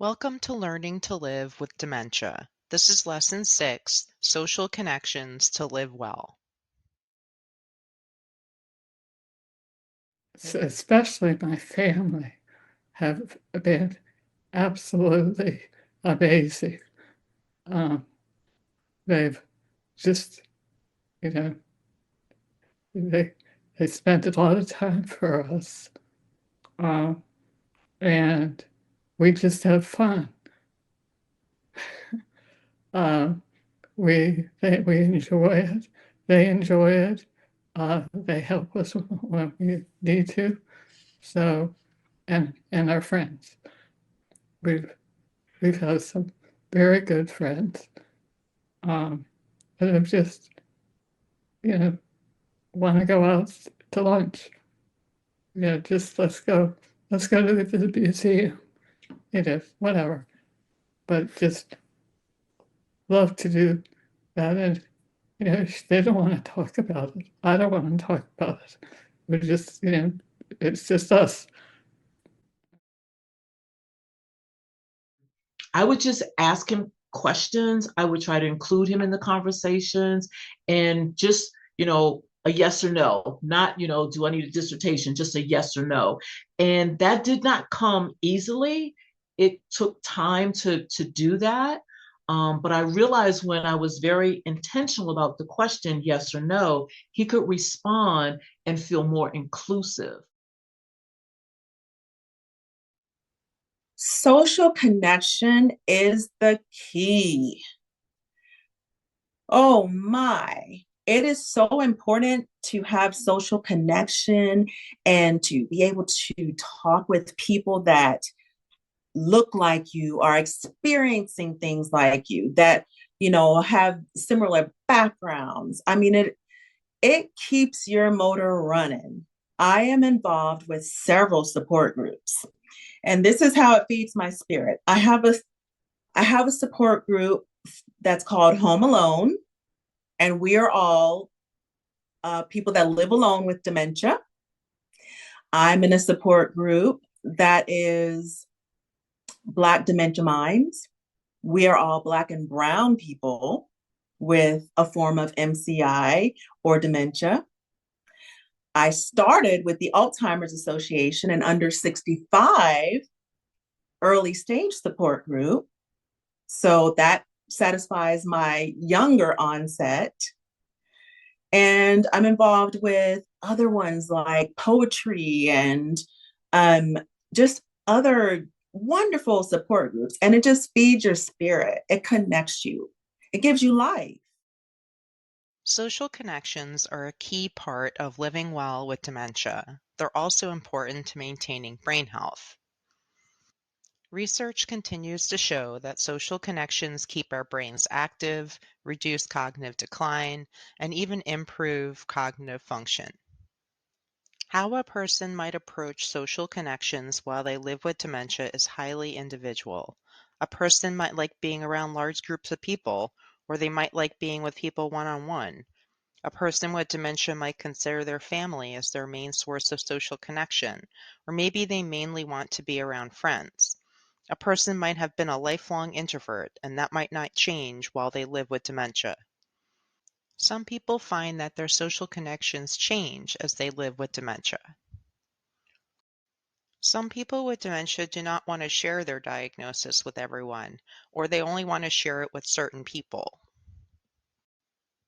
Welcome to Learning to Live with Dementia. This is Lesson 6, Social Connections to Live Well. Especially my family have been absolutely amazing. Um, they've just, you know, they they spent a lot of time for us, um, and we just have fun. Um, we enjoy it. They enjoy it. They help us when we need to. So, and our friends. We've we've had some very good friends. Um, and I'm just, you know, want to go out to lunch. Just let's go to the museum, whatever. But just love to do that. And, they don't want to talk about it. I don't want to talk about it. We're just, it's just us. I would just ask him questions. I would try to include him in the conversations and just, a yes or no, not, do I need a dissertation? Just a yes or no. And that did not come easily. It took time to do that. But I realized when I was very intentional about the question, yes or no, he could respond and feel more inclusive. Social connection is the key. Oh my. It is so important to have social connection and to be able to talk with people that look like you, are experiencing things like you, that, have similar backgrounds. I mean, it keeps your motor running. I am involved with several support groups, and this is how it feeds my spirit. I have a support group that's called Home Alone, and we are all people that live alone with dementia. I'm in a support group that is Black Dementia Minds. We are all Black and Brown people with a form of MCI or dementia. I started with the Alzheimer's Association and under 65 early stage support group. So that satisfies my younger onset. And I'm involved with other ones like poetry and um, just other wonderful support groups. And it just feeds your spirit, it connects you, it gives you life. Social connections are a key part of living well with dementia. They're also important to maintaining brain health. Research continues to show that social connections keep our brains active, reduce cognitive decline, and even improve cognitive function. How a person might approach social connections while they live with dementia is highly individual. A person might like being around large groups of people, or they might like being with people one-on-one. A person with dementia might consider their family as their main source of social connection, or maybe they mainly want to be around friends. A person might have been a lifelong introvert, and that might not change while they live with dementia. Some people find that their social connections change as they live with dementia. Some people with dementia do not want to share their diagnosis with everyone, or they only want to share it with certain people.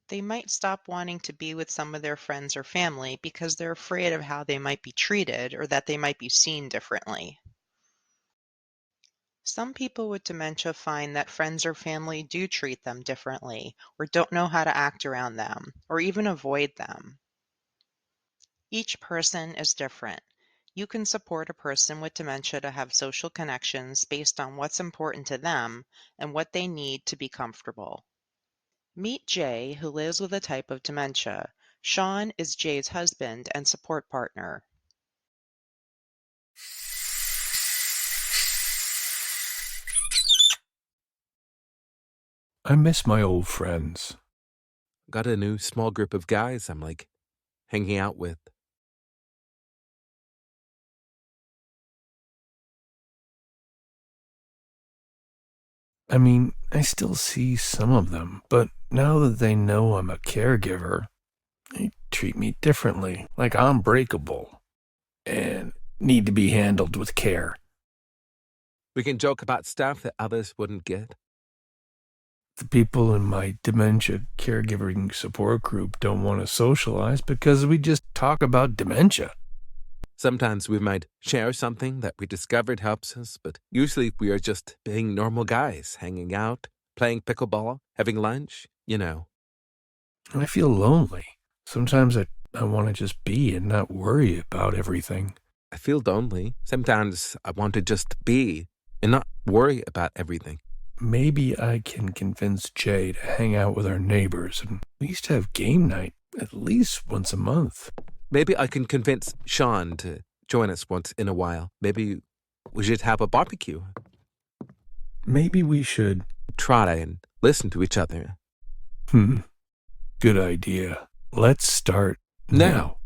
They might stop wanting to be with some of their friends or family because they're afraid of how they might be treated or that they might be seen differently. Some people with dementia find that friends or family do treat them differently or don't know how to act around them or even avoid them. Each person is different. You can support a person with dementia to have social connections based on what's important to them and what they need to be comfortable. Meet Jay, who lives with a type of dementia. Sean is Jay's husband and support partner. I miss my old friends. Got a new small group of guys I'm like hanging out with. I mean, I still see some of them, but now that they know I'm a caregiver, they treat me differently, like I'm breakable and need to be handled with care. We can joke about stuff that others wouldn't get. The people in my dementia caregiving support group don't want to socialize because we just talk about dementia. Sometimes we might share something that we discovered helps us, but usually we are just being normal guys, hanging out, playing pickleball, having lunch, you know. I feel lonely. Sometimes I want to just be and not worry about everything. I feel lonely. Sometimes I want to just be and not worry about everything. Maybe I can convince Jay to hang out with our neighbors and at least have game night at least once a month. Maybe I can convince Sean to join us once in a while. Maybe we should have a barbecue. Maybe we should Try and listen to each other. Good idea. Let's start now.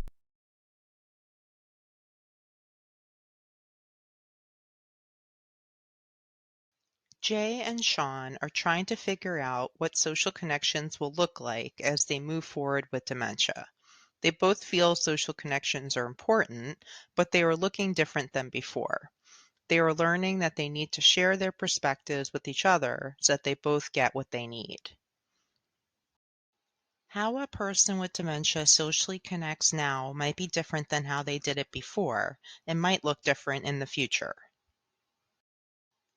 Jay and Sean are trying to figure out what social connections will look like as they move forward with dementia. They both feel social connections are important, but they are looking different than before. They are learning that they need to share their perspectives with each other so that they both get what they need. How a person with dementia socially connects now might be different than how they did it before, and might look different in the future.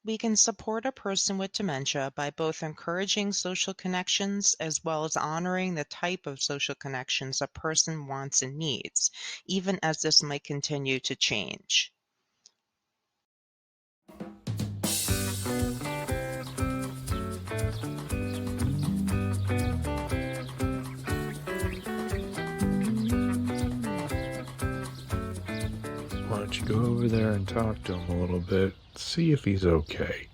We can support a person with dementia by both encouraging social connections as well as honoring the type of social connections a person wants and needs, even as this might continue to change. Why don't you go over there and talk to him a little bit, see if he's okay.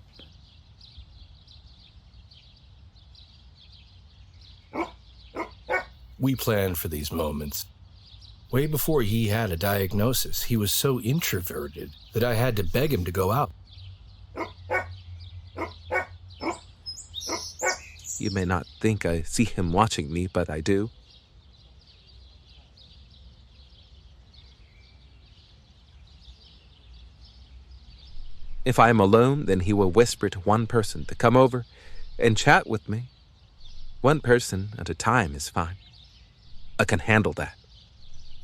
We planned for these moments. Way before he had a diagnosis, he was so introverted that I had to beg him to go out. You may not think I see him watching me, but I do. If I am alone, then he will whisper to one person to come over and chat with me. One person at a time is fine. I can handle that.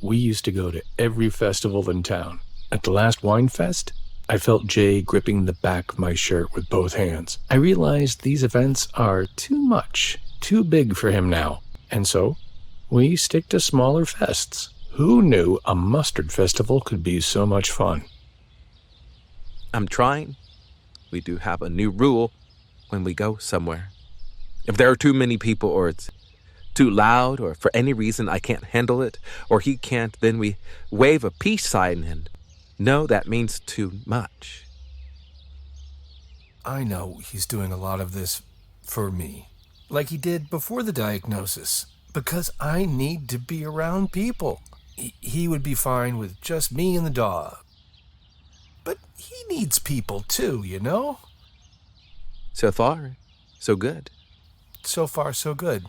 We used to go to every festival in town. At the last wine fest, I felt Jay gripping the back of my shirt with both hands. I realized these events are too much, too big for him now. And so, we stick to smaller fests. Who knew a mustard festival could be so much fun? I'm trying. We do have a new rule when we go somewhere. If there are too many people, or it's too loud, or for any reason I can't handle it, or he can't, then we wave a peace sign and know that means too much. I know he's doing a lot of this for me, like he did before the diagnosis, because I need to be around people. He would be fine with just me and the dog. But he needs people too, you know? So far, so good. So far, so good.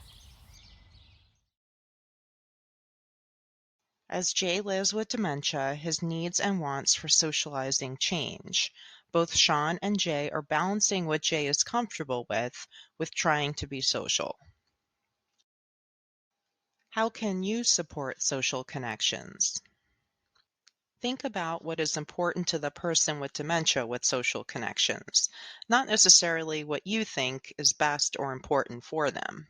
As Jay lives with dementia, his needs and wants for socializing change. Both Sean and Jay are balancing what Jay is comfortable with trying to be social. How can you support social connections? Think about what is important to the person with dementia with social connections, not necessarily what you think is best or important for them.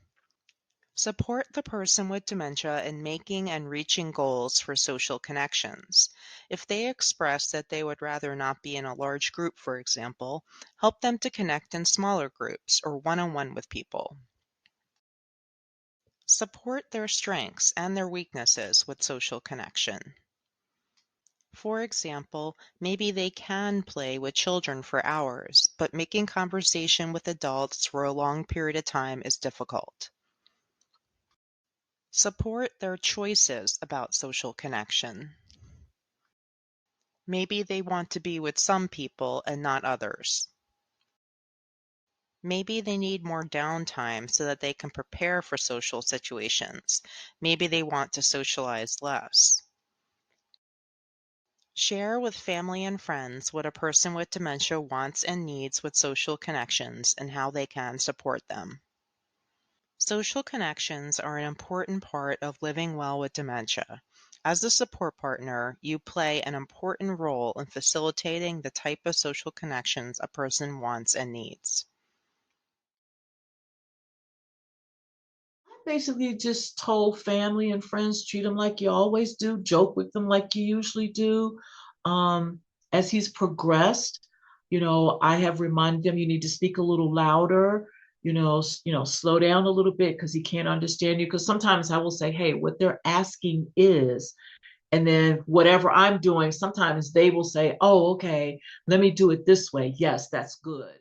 Support the person with dementia in making and reaching goals for social connections. If they express that they would rather not be in a large group, for example, help them to connect in smaller groups or one-on-one with people. Support their strengths and their weaknesses with social connection. For example, maybe they can play with children for hours, but making conversation with adults for a long period of time is difficult. Support their choices about social connection. Maybe they want to be with some people and not others. Maybe they need more downtime so that they can prepare for social situations. Maybe they want to socialize less. Share with family and friends what a person with dementia wants and needs with social connections and how they can support them. Social connections are an important part of living well with dementia. As a support partner, you play an important role in facilitating the type of social connections a person wants and needs. Basically just told family and friends, treat him like you always do, joke with them like you usually do. Um, as he's progressed, I have reminded him you need to speak a little louder, slow down a little bit because he can't understand you. Because sometimes I will say, hey, what they're asking is, and then whatever I'm doing, sometimes they will say, oh, okay, let me do it this way. Yes, that's good.